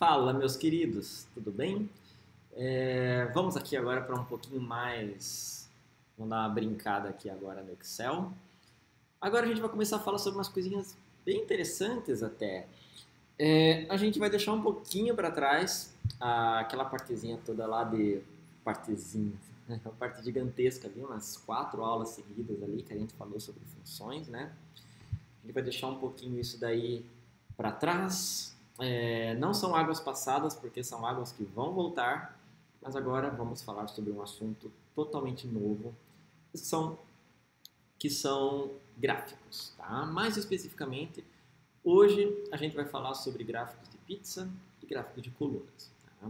Fala, meus queridos, tudo bem? Vamos aqui agora para um pouquinho mais. Vamos dar uma brincada aqui agora no Excel. Agora a gente vai começar a falar sobre umas coisinhas bem interessantes até. A gente vai deixar um pouquinho para trás aquela partezinha toda lá de partezinha, uma parte gigantesca ali, umas 4 aulas seguidas ali que a gente falou sobre funções, né? A gente vai deixar um pouquinho isso daí para trás. Não são águas passadas, porque são águas que vão voltar, mas agora vamos falar sobre um assunto totalmente novo, que são gráficos, tá? Mais especificamente, hoje a gente vai falar sobre gráficos de pizza e gráficos de colunas. Tá?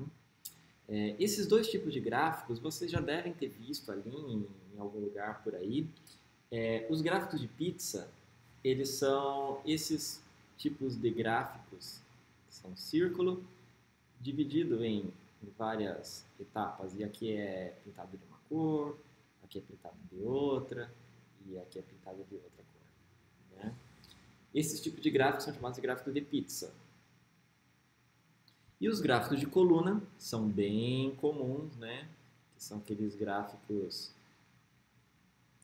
Esses dois tipos de gráficos vocês já devem ter visto ali em algum lugar por aí. Os gráficos de pizza, eles são esses tipos de gráficos que são círculo dividido em várias etapas. E aqui é pintado de uma cor, aqui é pintado de outra e aqui é pintado de outra cor. Né? Esses tipos de gráficos são chamados de gráficos de pizza. E os gráficos de coluna são bem comuns, né? Que são aqueles gráficos,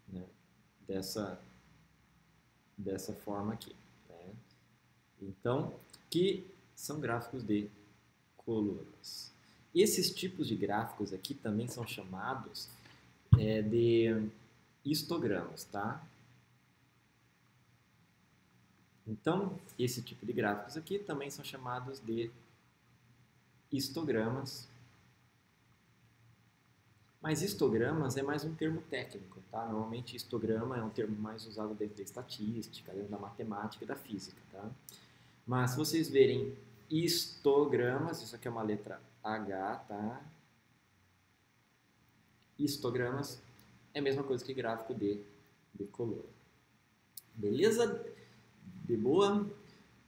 né, dessa forma aqui. Né? Então, que são gráficos de colunas. Esses tipos de gráficos aqui também são chamados de histogramas, tá? Então, esse tipo de gráficos aqui também são chamados de histogramas. Mas histogramas é mais um termo técnico, tá? Normalmente histograma é um termo mais usado dentro da estatística, dentro da matemática e da física, tá? Mas se vocês verem histogramas, isso aqui é uma letra H, tá? Histogramas é a mesma coisa que gráfico de coluna. Beleza? De boa?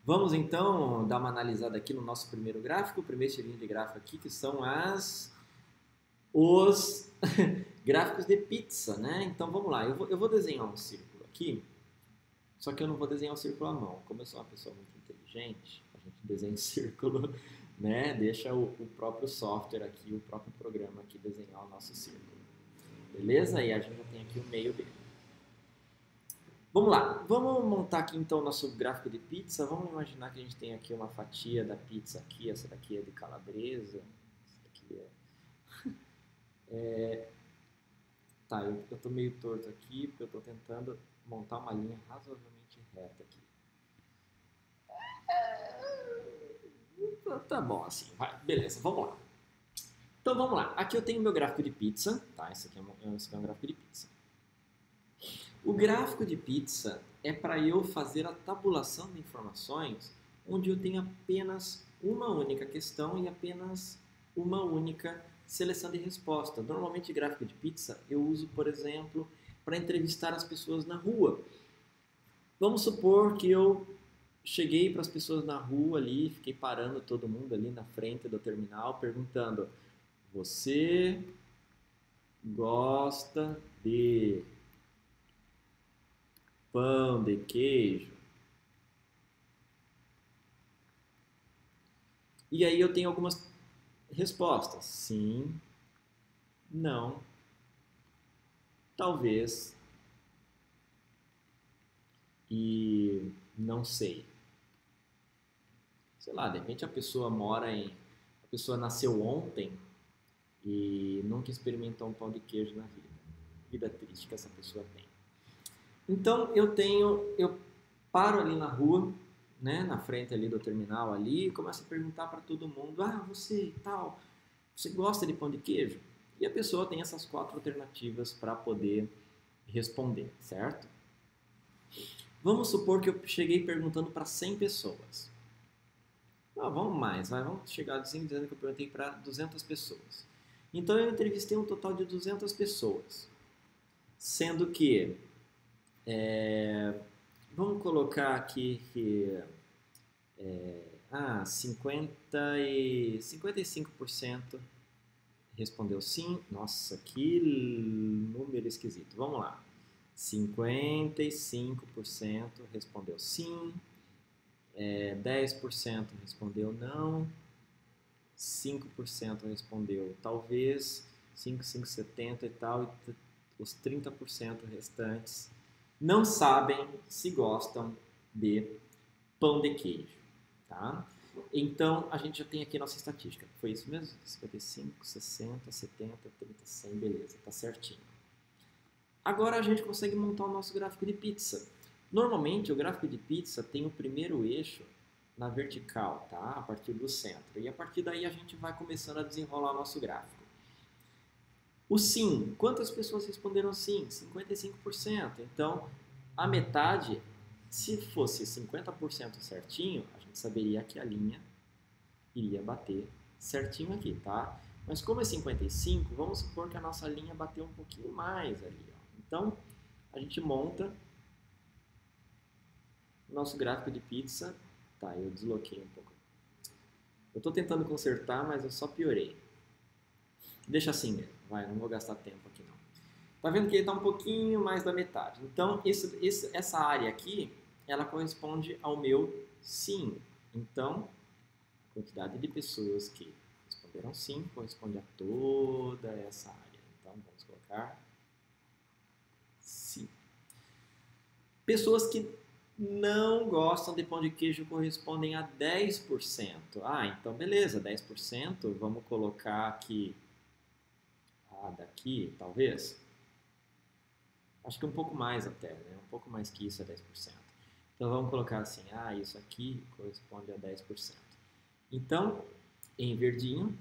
Vamos então dar uma analisada aqui no nosso primeiro gráfico, o primeiro estilinho de gráfico aqui, que são os gráficos de pizza, né? Então vamos lá, eu vou desenhar um círculo aqui, só que eu não vou desenhar um círculo à mão. Como eu sou uma pessoa muito inteligente, a gente desenha um círculo, né? Deixa o próprio software aqui, o próprio programa aqui desenhar o nosso círculo. Beleza? E a gente já tem aqui o meio dele. Vamos lá, vamos montar aqui então o nosso gráfico de pizza. Vamos imaginar que a gente tem aqui uma fatia da pizza aqui, essa daqui é de calabresa, essa daqui Tá, eu tô meio torto aqui, porque eu tô tentando montar uma linha razoavelmente reta aqui. Tá bom assim, vai, beleza, vamos lá. Então vamos lá, aqui eu tenho meu gráfico de pizza, tá? Esse aqui é um gráfico de pizza. O gráfico de pizza é para eu fazer a tabulação de informações onde eu tenho apenas uma única questão e apenas uma única seleção de resposta. Normalmente, gráfico de pizza eu uso, por exemplo, para entrevistar as pessoas na rua. Vamos supor que eu cheguei para as pessoas na rua ali, fiquei parando todo mundo ali na frente do terminal, perguntando: você gosta de pão de queijo? E aí eu tenho algumas respostas: sim, não, talvez e não sei. Sei lá, de repente a pessoa nasceu ontem e nunca experimentou um pão de queijo na vida. Vida triste que essa pessoa tem. Então eu paro ali na rua, né, na frente ali do terminal ali, e começo a perguntar para todo mundo: ah, você e tal, você gosta de pão de queijo? E a pessoa tem essas 4 alternativas para poder responder, certo? Vamos supor que eu cheguei perguntando para 100 pessoas. Vamos mais, vamos chegar assim dizendo que eu perguntei para 200 pessoas. Então eu entrevistei um total de 200 pessoas, sendo que vamos colocar aqui que 55% respondeu sim. Nossa, que número esquisito. Vamos lá. 55% respondeu sim, 10% respondeu não 5% respondeu talvez, 5,70 e tal, e os 30% restantes não sabem se gostam de pão de queijo, tá? Então, a gente já tem aqui a nossa estatística. Foi isso mesmo? 55, 60, 70, 30, 100, beleza, tá certinho. Agora a gente consegue montar o nosso gráfico de pizza. Normalmente, o gráfico de pizza tem o primeiro eixo na vertical, tá? A partir do centro. E a partir daí a gente vai começando a desenrolar o nosso gráfico. O sim, quantas pessoas responderam sim? 55%. Então, a metade, se fosse 50% certinho, a gente saberia que a linha iria bater certinho aqui, tá? Mas como é 55, vamos supor que a nossa linha bateu um pouquinho mais ali, ó. Então, a gente monta o nosso gráfico de pizza. Tá, eu desloquei um pouco. Eu estou tentando consertar, mas eu só piorei. Deixa assim mesmo, vai, não vou gastar tempo aqui não. Tá vendo que ele está um pouquinho mais da metade. Então, essa área aqui, ela corresponde ao meu sim. Então, a quantidade de pessoas que responderam sim corresponde a toda essa área. Então, vamos colocar sim. Pessoas que não gostam de pão de queijo correspondem a 10%. Ah, então beleza, 10%. Vamos colocar aqui, daqui, talvez. Acho que um pouco mais até, né? Um pouco mais que isso é 10%. Então vamos colocar assim, isso aqui corresponde a 10%. Então, em verdinho,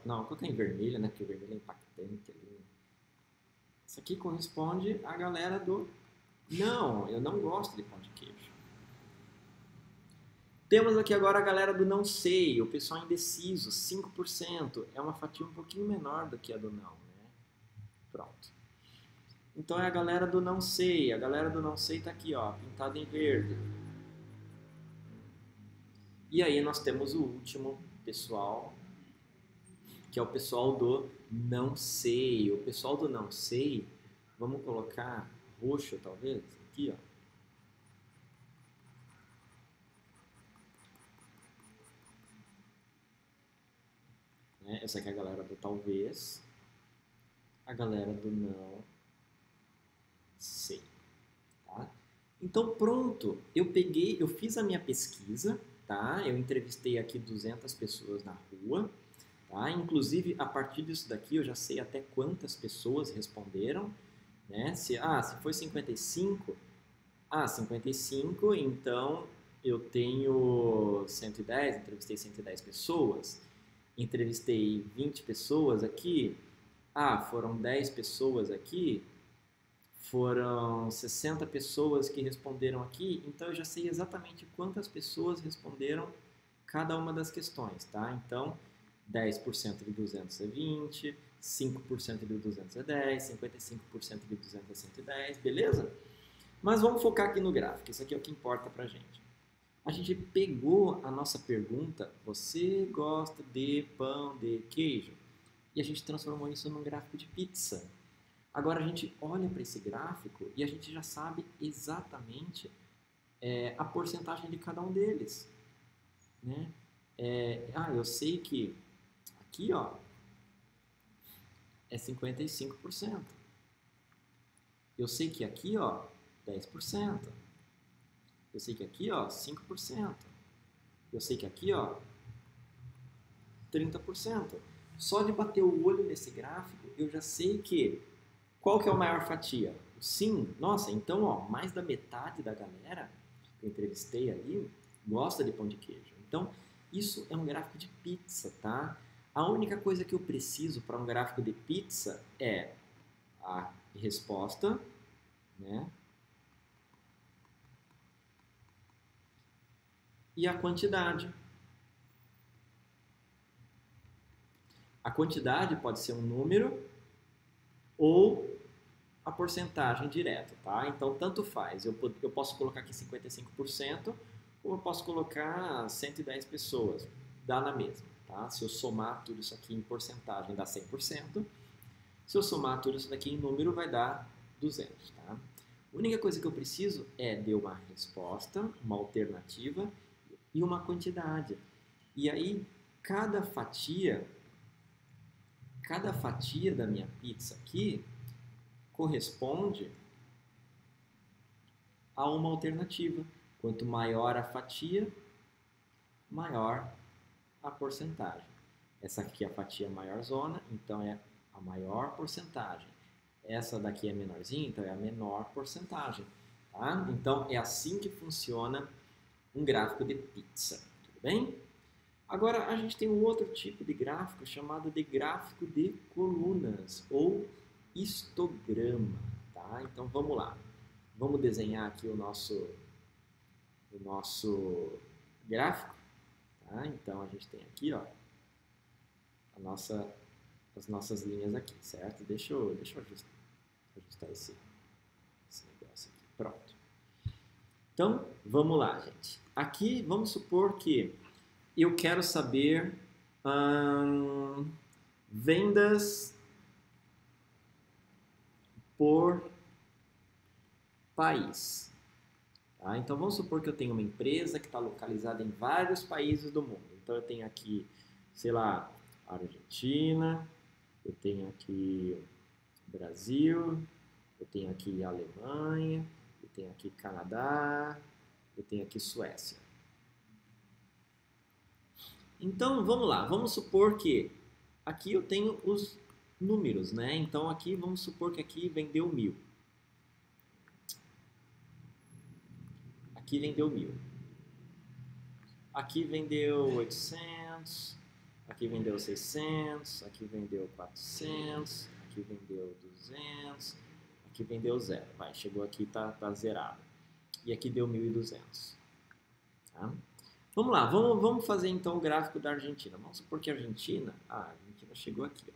não, vou colocar em vermelho, né? Porque o vermelho é impactante ali. Isso aqui corresponde à galera do não, eu não gosto de pão de queijo. Temos aqui agora a galera do não sei, o pessoal indeciso, 5%. É uma fatia um pouquinho menor do que a do não, né? Pronto. Então é a galera do não sei. A galera do não sei está aqui, ó, pintada em verde. E aí nós temos o último pessoal, que é o pessoal do não sei. O pessoal do não sei, vamos colocar roxo talvez, aqui, ó. Essa aqui é a galera do talvez, a galera do não sei, tá? Então pronto, eu fiz a minha pesquisa, tá? Eu entrevistei aqui 200 pessoas na rua, tá? Inclusive a partir disso daqui eu já sei até quantas pessoas responderam, né? Se foi 55, 55, então eu tenho 110, entrevistei 110 pessoas. Entrevistei 20 pessoas aqui, foram 10 pessoas aqui, foram 60 pessoas que responderam aqui, então eu já sei exatamente quantas pessoas responderam cada uma das questões, tá? Então, 10% de 200 é 20, 5% de 200 é 10, 55% de 200 é 110, beleza? Mas vamos focar aqui no gráfico, isso aqui é o que importa pra gente. A gente pegou a nossa pergunta, você gosta de pão de queijo? E a gente transformou isso num gráfico de pizza. Agora a gente olha para esse gráfico e a gente já sabe exatamente a porcentagem de cada um deles. Né? Eu sei que aqui ó, é 55%. Eu sei que aqui ó, 10%. Eu sei que aqui, ó, 5%. Eu sei que aqui, ó, 30%. Só de bater o olho nesse gráfico, eu já sei que qual que é a maior fatia? O sim. Nossa, então, ó, mais da metade da galera que eu entrevistei ali gosta de pão de queijo. Então, isso é um gráfico de pizza, tá? A única coisa que eu preciso para um gráfico de pizza é a resposta, né? E a quantidade. A quantidade pode ser um número ou a porcentagem direta, tá? Então, tanto faz. Eu posso colocar aqui 55% ou eu posso colocar 110 pessoas. Dá na mesma, tá? Se eu somar tudo isso aqui em porcentagem, dá 100%. Se eu somar tudo isso daqui em número, vai dar 200, tá? A única coisa que eu preciso é de uma resposta, uma alternativa e uma quantidade. E aí, cada fatia da minha pizza aqui corresponde a uma alternativa. Quanto maior a fatia, maior a porcentagem. Essa aqui é a fatia maior zona, então é a maior porcentagem. Essa daqui é menorzinha, então é a menor porcentagem. Tá? Então é assim que funciona um gráfico de pizza. Tudo bem? Agora a gente tem um outro tipo de gráfico chamado de gráfico de colunas ou histograma. Tá? Então vamos lá. Vamos desenhar aqui o nosso gráfico. Tá? Então a gente tem aqui, ó, as nossas linhas aqui, certo? Deixa eu ajustar esse negócio aqui. Pronto. Então, vamos lá, gente. Aqui, vamos supor que eu quero saber vendas por país. Tá? Então, vamos supor que eu tenho uma empresa que está localizada em vários países do mundo. Então, eu tenho aqui, sei lá, Argentina, eu tenho aqui Brasil, eu tenho aqui Alemanha, eu tenho aqui Canadá, eu tenho aqui Suécia. Então, vamos lá, vamos supor que aqui eu tenho os números, né? Então, aqui, vamos supor que aqui vendeu 1000. Aqui vendeu 1000. Aqui vendeu 800, aqui vendeu 600, aqui vendeu 400, aqui vendeu 200, aqui vendeu 0. Vai, chegou aqui, tá zerado. E aqui deu 1.200. Tá? Vamos lá, vamos fazer então o gráfico da Argentina. Vamos supor que a Argentina chegou aqui,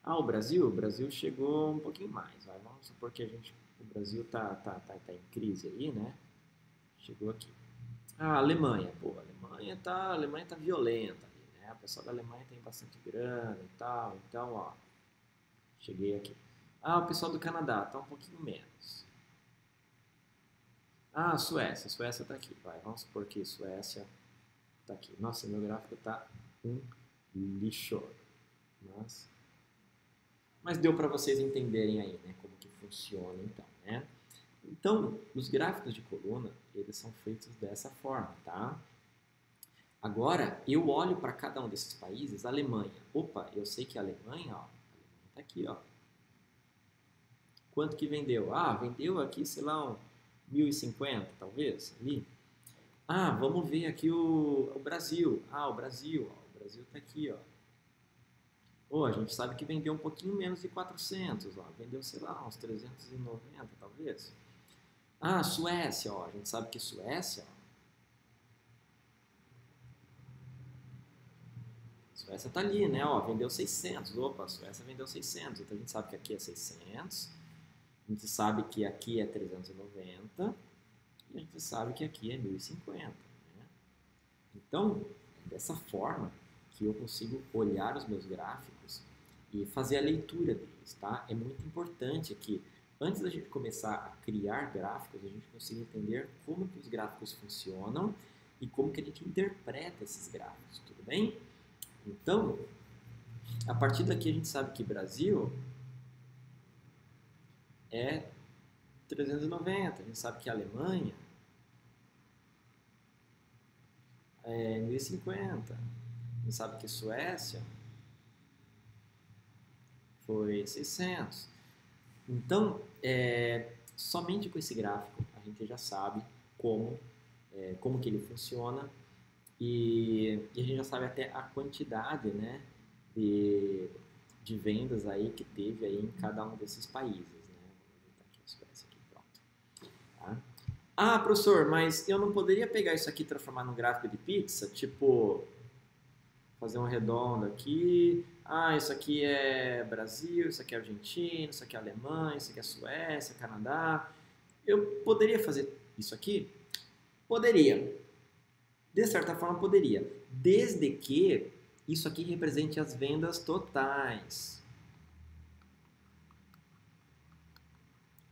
ó. O Brasil chegou um pouquinho mais. Vai. Vamos supor que o Brasil tá em crise aí, né? Chegou aqui. A Alemanha, pô, a Alemanha tá violenta ali, né? O pessoal da Alemanha tem bastante grana e tal, então, ó, cheguei aqui. O pessoal do Canadá tá um pouquinho menos. Suécia tá aqui, vai, vamos supor que Suécia tá aqui. Nossa, meu gráfico tá um lixo, mas deu para vocês entenderem aí, né, como que funciona então, né? Então, os gráficos de coluna, eles são feitos dessa forma, tá? Agora, eu olho para cada um desses países, a Alemanha. Opa, eu sei que a Alemanha, ó, tá aqui, ó. Quanto que vendeu? Vendeu aqui, sei lá, 1.050, talvez, ali. Vamos ver aqui o Brasil. O Brasil tá aqui, ó. A gente sabe que vendeu um pouquinho menos de 400, ó. Vendeu, sei lá, uns 390, talvez. Suécia, ó. A gente sabe que Suécia tá ali, né? Ó, vendeu 600. Opa, a Suécia vendeu 600. Então a gente sabe que aqui é 600. A gente sabe que aqui é 390. E a gente sabe que aqui é 1.050. Né? Então, é dessa forma que eu consigo olhar os meus gráficos e fazer a leitura deles, tá? É muito importante que antes da gente começar a criar gráficos, a gente consiga entender como que os gráficos funcionam e como que a gente interpreta esses gráficos, tudo bem? Então, a partir daqui a gente sabe que Brasil é 390, a gente sabe que a Alemanha é 1.050, a gente sabe que Suécia foi 600. Então, somente com esse gráfico a gente já sabe como que ele funciona e a gente já sabe até a quantidade, né, de vendas aí que teve aí em cada um desses países. Né? Vou botar aqui a Suécia aqui, pronto. Tá? Professor, mas eu não poderia pegar isso aqui e transformar num gráfico de pizza? Tipo, fazer um redondo aqui. Isso aqui é Brasil, isso aqui é Argentina, isso aqui é Alemanha, isso aqui é Suécia, Canadá. Eu poderia fazer isso aqui? Poderia. De certa forma, poderia. Desde que isso aqui represente as vendas totais.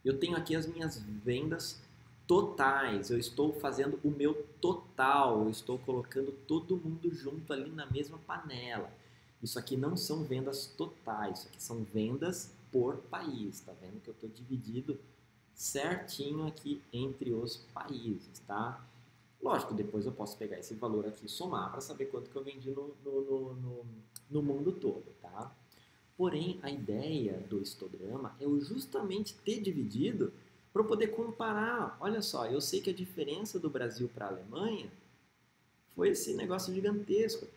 Eu tenho aqui as minhas vendas totais, eu estou fazendo o meu total, eu estou colocando todo mundo junto ali na mesma panela. Isso aqui não são vendas totais, isso aqui são vendas por país, tá vendo que eu estou dividido certinho aqui entre os países, tá? Lógico, depois eu posso pegar esse valor aqui e somar para saber quanto que eu vendi no mundo todo, tá? Porém, a ideia do histograma é eu justamente ter dividido para eu poder comparar. Olha só, eu sei que a diferença do Brasil para a Alemanha foi esse negócio gigantesco aqui.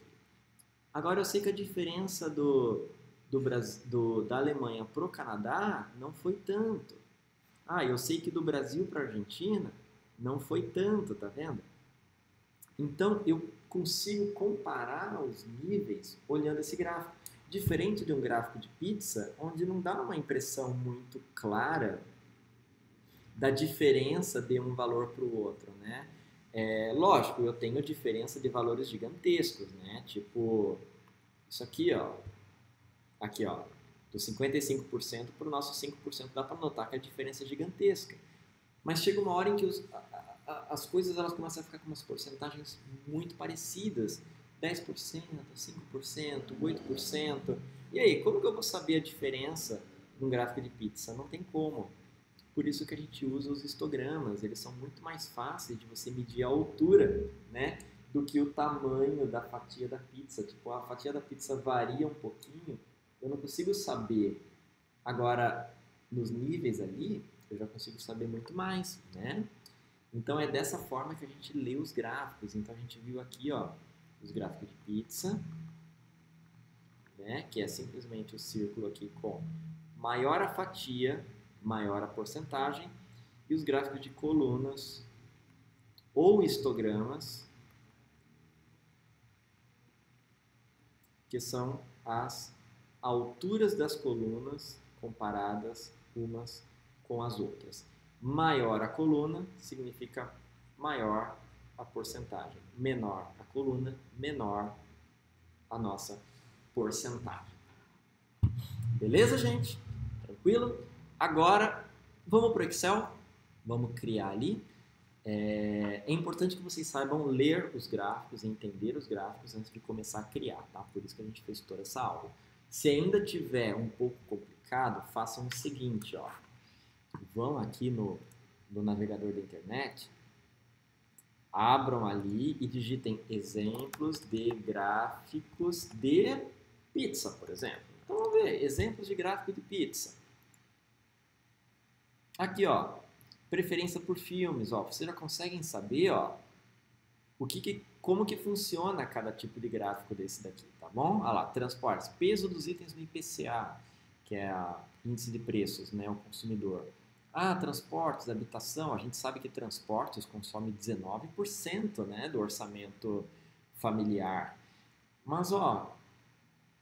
Agora eu sei que a diferença da Alemanha para o Canadá não foi tanto. Ah, eu sei que do Brasil para a Argentina não foi tanto, tá vendo? Então eu consigo comparar os níveis olhando esse gráfico. Diferente de um gráfico de pizza, onde não dá uma impressão muito clara da diferença de um valor para o outro, né? Lógico, eu tenho diferença de valores gigantescos, né? Tipo, isso aqui, ó. Aqui, ó. Do 55% para o nosso 5%, dá para notar que a diferença é gigantesca. Mas chega uma hora em que as coisas elas começam a ficar com umas porcentagens muito parecidas. 10%, 5%, 8%. E aí, como que eu vou saber a diferença num gráfico de pizza? Não tem como. Por isso que a gente usa os histogramas. Eles são muito mais fáceis de você medir a altura, né, do que o tamanho da fatia da pizza. Tipo, a fatia da pizza varia um pouquinho, eu não consigo saber. Agora, nos níveis ali, eu já consigo saber muito mais, né? Então, é dessa forma que a gente lê os gráficos. Então, a gente viu aqui, ó, os gráficos de pizza, né, que é simplesmente o círculo aqui com maior a fatia, maior a porcentagem, e os gráficos de colunas ou histogramas, que são as alturas das colunas comparadas umas com as outras. Maior a coluna significa maior a porcentagem. Menor a coluna, menor a nossa porcentagem. Beleza, gente? Tranquilo? Agora, vamos para o Excel. Vamos criar ali. É importante que vocês saibam ler os gráficos e entender os gráficos antes de começar a criar, tá? Por isso que a gente fez toda essa aula. Se ainda tiver um pouco complicado, façam o seguinte, ó. Vão aqui no navegador da internet, abram ali e digitem exemplos de gráficos de pizza, por exemplo. Então vamos ver, exemplos de gráfico de pizza. Aqui, ó, preferência por filmes, ó, vocês já conseguem saber, ó, como que funciona cada tipo de gráfico desse daqui, tá bom? Olha lá, transportes, peso dos itens no IPCA, que é a índice de preços, né, o consumidor. Ah, transportes, habitação, a gente sabe que transportes consome 19%, né, do orçamento familiar. Mas, ó,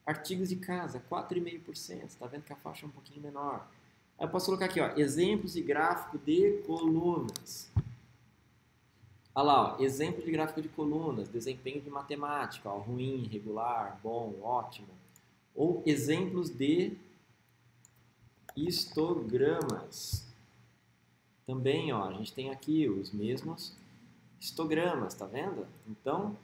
artigos de casa, 4,5%, tá vendo que a faixa é um pouquinho menor. Aí eu posso colocar aqui, ó, exemplos de gráfico de colunas. Olha lá, ó, exemplo de gráfico de colunas, desempenho de matemática, ó, ruim, regular, bom, ótimo. Ou exemplos de histogramas. Também, ó, a gente tem aqui os mesmos histogramas, tá vendo? Então,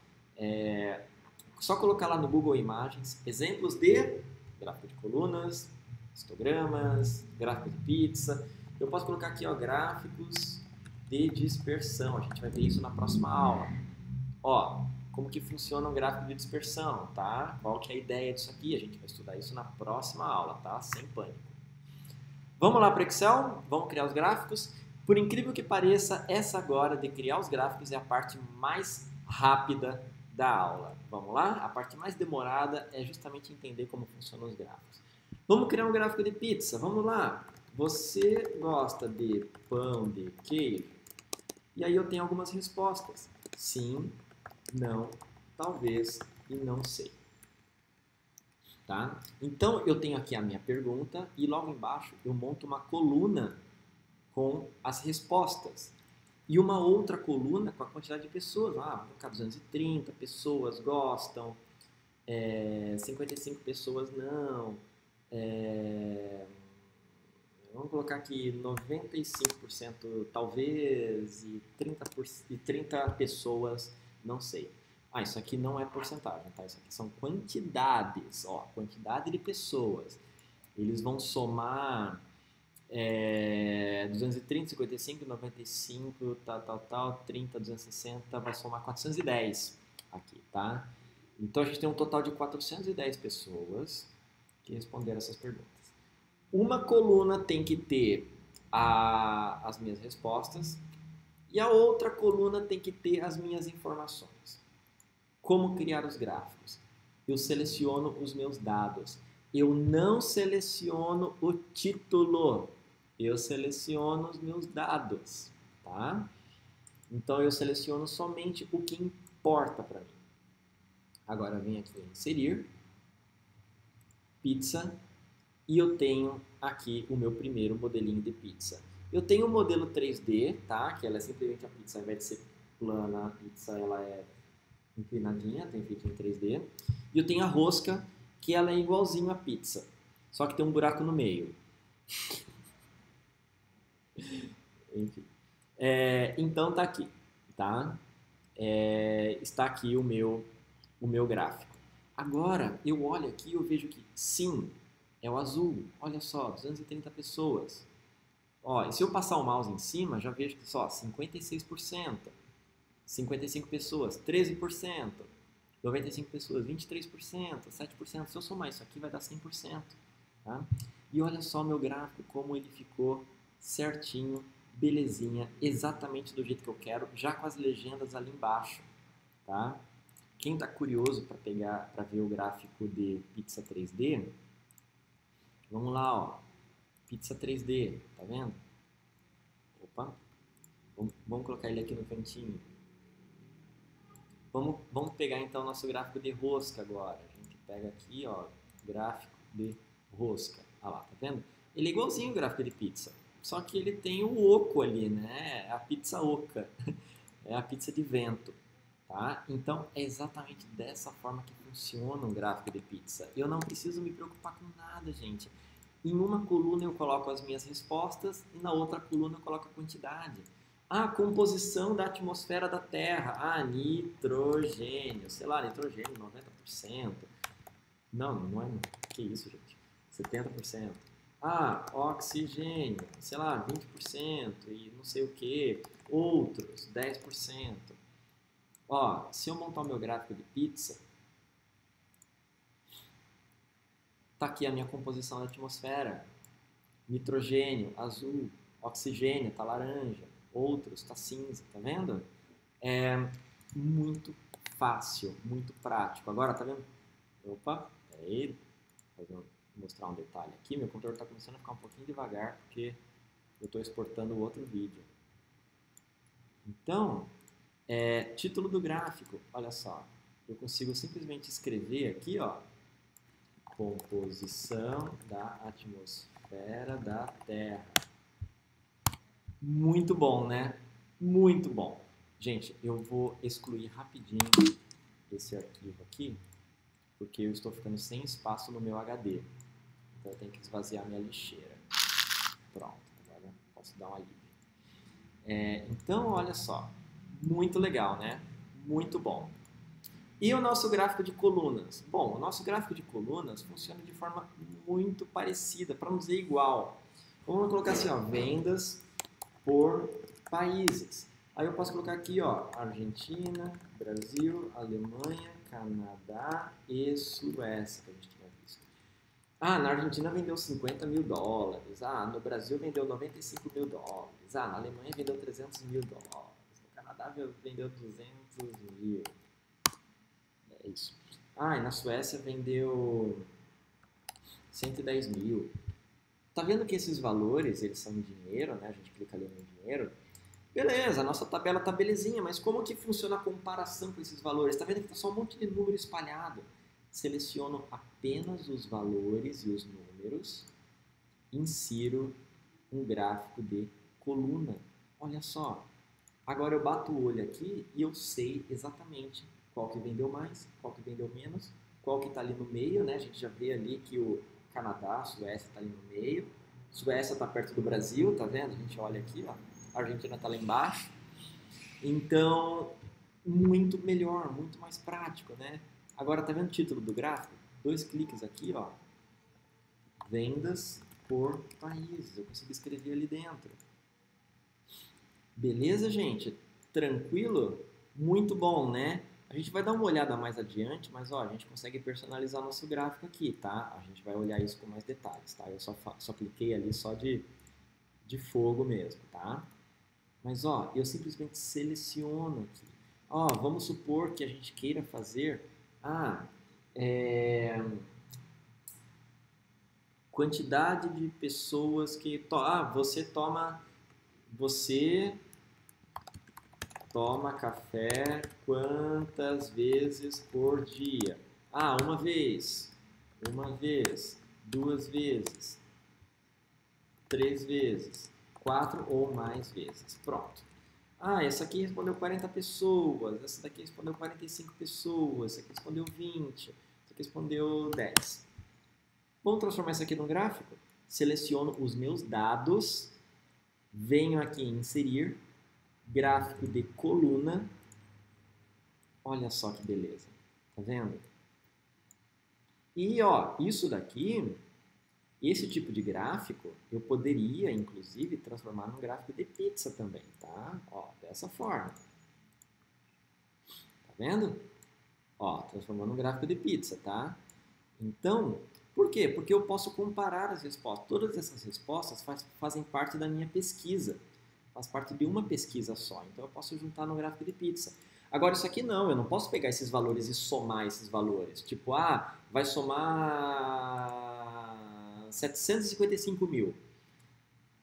só colocar lá no Google Imagens, exemplos de gráfico de colunas, histogramas, gráfico de pizza. Eu posso colocar aqui, ó, gráficos de dispersão. A gente vai ver isso na próxima aula. Ó, como que funciona um gráfico de dispersão, tá? Qual que é a ideia disso aqui? A gente vai estudar isso na próxima aula, tá? Sem pânico. Vamos lá para o Excel? Vamos criar os gráficos? Por incrível que pareça, essa agora de criar os gráficos é a parte mais rápida da aula. Vamos lá? A parte mais demorada é justamente entender como funcionam os gráficos. Vamos criar um gráfico de pizza. Vamos lá. Você gosta de pão de queijo? E aí eu tenho algumas respostas. Sim, não, talvez e não sei. Tá? Então eu tenho aqui a minha pergunta e logo embaixo eu monto uma coluna com as respostas. E uma outra coluna com a quantidade de pessoas. Ah, vou colocar 230 pessoas gostam, 55 pessoas não, Vamos colocar aqui 95% talvez e 30 pessoas, não sei. Ah, isso aqui não é porcentagem, tá? Isso aqui são quantidades, ó, quantidade de pessoas. Eles vão somar 230, 55, 95, tal, 30, 260, vai somar 410 aqui, tá? Então a gente tem um total de 410 pessoas que responderam essas perguntas. Uma coluna tem que ter as minhas respostas e a outra coluna tem que ter as minhas informações. Como criar os gráficos? Eu seleciono os meus dados. Eu não seleciono o título. Eu seleciono os meus dados, tá? Então eu seleciono somente o que importa para mim. Agora eu venho aqui em inserir, pizza, e eu tenho aqui o meu primeiro modelinho de pizza. Eu tenho o modelo 3D, tá? Que ela é simplesmente a pizza, ao invés de ser plana, a pizza ela é inclinadinha, tem feito em 3D. E eu tenho a rosca, que ela é igualzinho à pizza, só que tem um buraco no meio. Enfim. Então tá aqui, tá? Está aqui o meu gráfico. Agora eu olho aqui e eu vejo que sim, é o azul. Olha só, 230 pessoas. Ó, e se eu passar o mouse em cima, já vejo que só 56%, 55 pessoas, 13%, 95 pessoas, 23%, 7%. Se eu somar isso aqui vai dar 100%, tá? E olha só meu gráfico como ele ficou certinho, belezinha, exatamente do jeito que eu quero, já com as legendas ali embaixo, tá? Quem está curioso para ver o gráfico de pizza 3D, vamos lá, ó. Pizza 3D, tá vendo? Opa, vamos colocar ele aqui no cantinho. Vamos pegar então nosso gráfico de rosca agora. A gente pega aqui, ó, gráfico de rosca. Ah lá, tá vendo? Ele é igualzinho o gráfico de pizza, só que ele tem o oco ali, né? A pizza oca, é a pizza de vento, tá? Então é exatamente dessa forma que funciona um gráfico de pizza. Eu não preciso me preocupar com nada, gente. Em uma coluna eu coloco as minhas respostas e na outra coluna eu coloco a quantidade. A composição da atmosfera da Terra. Ah, nitrogênio. Sei lá, nitrogênio, 90%. Não é. Que isso, gente? 70%. Ah, oxigênio. Sei lá, 20%. E não sei o que. Outros, 10%. Ó, se eu montar o meu gráfico de pizza, tá aqui a minha composição da atmosfera. Nitrogênio, azul. Oxigênio, tá laranja. Outros, tá cinza, tá vendo? É muito fácil, muito prático. Agora, tá vendo? Opa, peraí. Vou mostrar um detalhe aqui. Meu computador tá começando a ficar um pouquinho devagar, porque eu estou exportando outro vídeo. Então, título do gráfico, olha só. Eu consigo simplesmente escrever aqui, ó. Composição da atmosfera da Terra. Muito bom, né? Muito bom. Gente, eu vou excluir rapidinho esse arquivo aqui, porque eu estou ficando sem espaço no meu HD. Então eu tenho que esvaziar minha lixeira. Pronto, agora posso dar um alívio. Então, olha só. Muito legal, né? Muito bom. E o nosso gráfico de colunas? Bom, o nosso gráfico de colunas funciona de forma muito parecida, para não dizer igual. Vamos colocar assim, ó, vendas por países. Aí eu posso colocar aqui, ó, Argentina, Brasil, Alemanha, Canadá e Suécia, que a gente tinha visto. Ah, na Argentina vendeu 50 mil dólares. Ah, no Brasil vendeu 95 mil dólares. Ah, na Alemanha vendeu 300 mil dólares. No Canadá vendeu 200 mil. É isso. Ah, e na Suécia vendeu 110 mil. Tá vendo que esses valores, eles são em dinheiro, né? A gente clica ali no dinheiro. Beleza, a nossa tabela tá belezinha, mas como que funciona a comparação com esses valores? Tá vendo que tá só um monte de número espalhado? Seleciono apenas os valores e os números, insiro um gráfico de coluna. Olha só, agora eu bato o olho aqui e eu sei exatamente qual que vendeu mais, qual que vendeu menos, qual que está ali no meio, né? A gente já vê ali que o Canadá, a Suécia está ali no meio, Suécia está perto do Brasil, tá vendo? A gente olha aqui, ó. A Argentina está lá embaixo. Então, muito melhor, muito mais prático, né? Agora, tá vendo o título do gráfico? 2 cliques aqui, ó. Vendas por países. Eu consigo escrever ali dentro. Beleza, gente? Tranquilo? Muito bom, né? A gente vai dar uma olhada mais adiante, mas ó, a gente consegue personalizar nosso gráfico aqui, tá? A gente vai olhar isso com mais detalhes, tá? Eu só cliquei ali só de fogo mesmo, tá? Mas ó, eu simplesmente seleciono aqui. Ó, vamos supor que a gente queira fazer quantidade de pessoas que você toma café quantas vezes por dia? Uma vez, 2 vezes, 3 vezes, 4 ou mais vezes. Pronto. Essa aqui respondeu 40 pessoas, essa daqui respondeu 45 pessoas, essa aqui respondeu 20, essa aqui respondeu 10. Vamos transformar isso aqui num gráfico? Seleciono os meus dados, venho aqui em inserir, gráfico de coluna. Olha só que beleza. Tá vendo? E ó, isso daqui, esse tipo de gráfico, eu poderia, inclusive, transformar num gráfico de pizza também, tá? Ó, dessa forma. Tá vendo? Ó, transformando num gráfico de pizza, tá? Então, por quê? Porque eu posso comparar as respostas. Todas essas respostas fazem parte da minha pesquisa. Faz parte de uma pesquisa só. Então, eu posso juntar no gráfico de pizza. Agora, isso aqui não. Eu não posso pegar esses valores e somar esses valores. Tipo, vai somar 755 mil.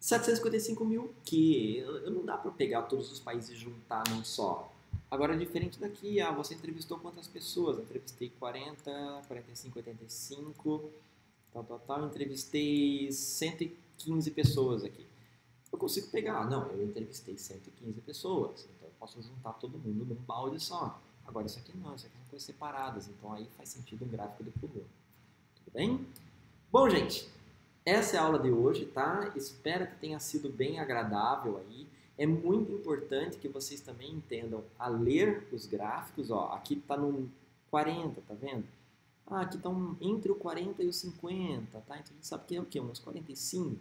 755 mil que não dá para pegar todos os países e juntar num só. Agora, diferente daqui, você entrevistou quantas pessoas? Eu entrevistei 40, 45, 85, tal. Entrevistei 115 pessoas aqui. Eu consigo pegar, não, eu entrevistei 115 pessoas, então eu posso juntar todo mundo num balde só. Agora, isso aqui não, isso aqui são coisas separadas, então aí faz sentido um gráfico de coluna. Tudo bem? Bom, gente, essa é a aula de hoje, tá? Espero que tenha sido bem agradável aí. É muito importante que vocês também entendam a ler os gráficos, ó. Aqui está no 40, tá vendo? Aqui estão entre o 40 e o 50, tá? Então a gente sabe que é o quê? Uns 45,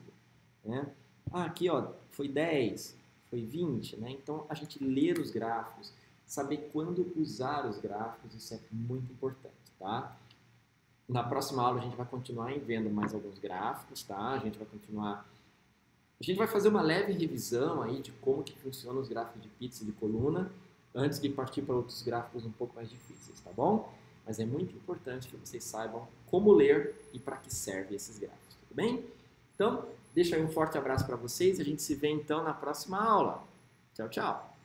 né? Aqui, ó, foi 10, foi 20, né? Então a gente ler os gráficos, saber quando usar os gráficos, isso é muito importante, tá? Na próxima aula a gente vai continuar vendo mais alguns gráficos, tá? A gente vai fazer uma leve revisão aí de como que funcionam os gráficos de pizza e de coluna, antes de partir para outros gráficos um pouco mais difíceis, tá bom? Mas é muito importante que vocês saibam como ler e para que servem esses gráficos, tudo bem? Então, deixa aí um forte abraço para vocês, a gente se vê então na próxima aula. Tchau, tchau!